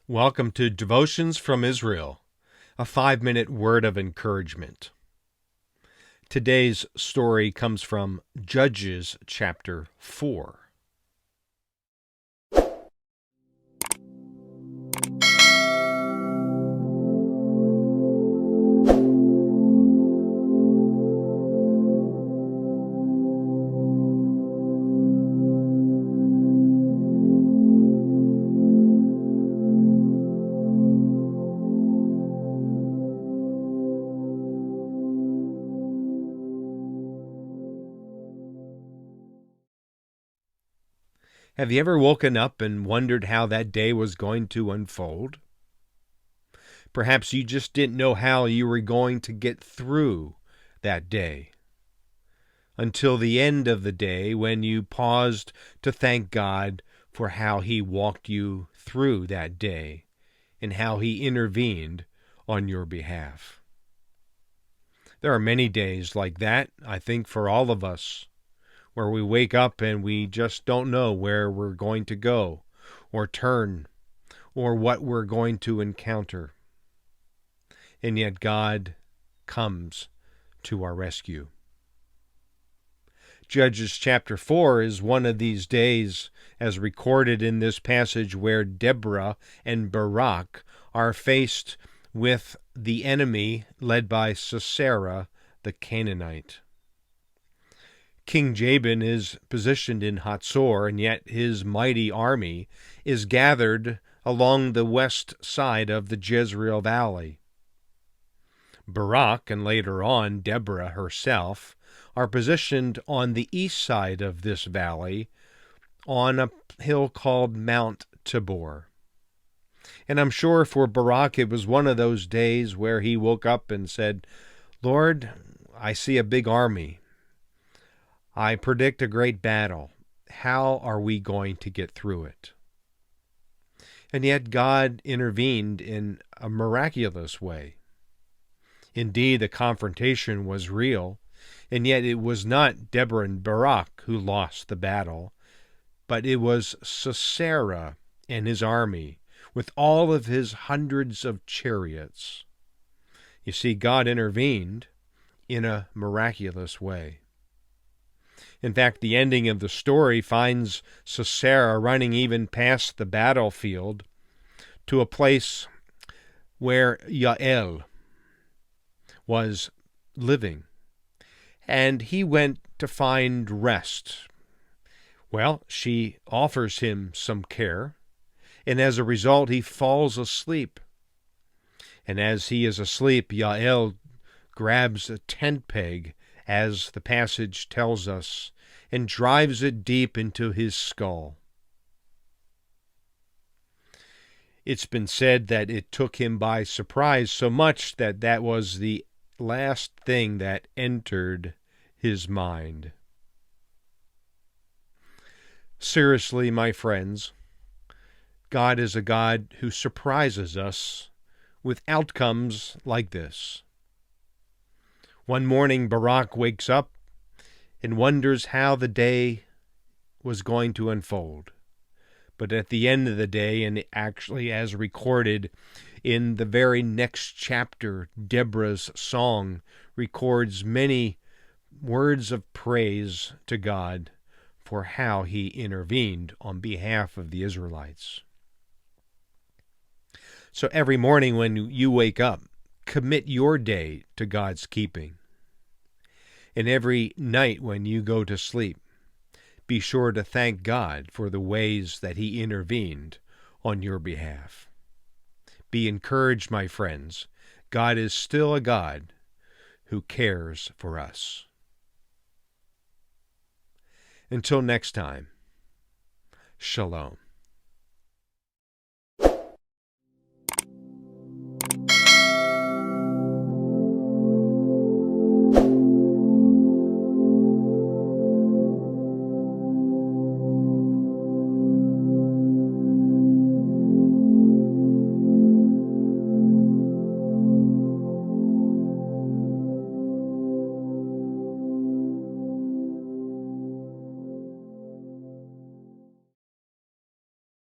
Welcome to Devotions from Israel, a 5-minute word of encouragement. Today's story comes from Judges chapter 4. Have you ever woken up and wondered how that day was going to unfold? Perhaps you just didn't know how you were going to get through that day until the end of the day when you paused to thank God for how He walked you through that day and how He intervened on your behalf. There are many days like that, I think, for all of us, where we wake up and we just don't know where we're going to go or turn or what we're going to encounter. And yet God comes to our rescue. Judges chapter 4 is one of these days, as recorded in this passage, where Deborah and Barak are faced with the enemy led by Sisera, the Canaanite. King Jabin is positioned in Hatzor, and yet his mighty army is gathered along the west side of the Jezreel Valley. Barak, and later on Deborah herself, are positioned on the east side of this valley on a hill called Mount Tabor. And I'm sure for Barak it was one of those days where he woke up and said, "Lord, I see a big army. I predict a great battle. How are we going to get through it?" And yet God intervened in a miraculous way. Indeed, the confrontation was real, and yet it was not Deborah and Barak who lost the battle, but it was Sisera and his army, with all of his hundreds of chariots. You see, God intervened in a miraculous way. In fact, the ending of the story finds Sisera running even past the battlefield to a place where Yael was living. And he went to find rest. Well, she offers him some care, and as a result, he falls asleep. And as he is asleep, Yael grabs a tent peg, as the passage tells us, and drives it deep into his skull. It's been said that it took him by surprise so much that that was the last thing that entered his mind. Seriously, my friends, God is a God who surprises us with outcomes like this. One morning, Barak wakes up and wonders how the day was going to unfold. But at the end of the day, and actually as recorded in the very next chapter, Deborah's song records many words of praise to God for how He intervened on behalf of the Israelites. So every morning when you wake up, commit your day to God's keeping. And every night when you go to sleep, be sure to thank God for the ways that He intervened on your behalf. Be encouraged, my friends. God is still a God who cares for us. Until next time, Shalom.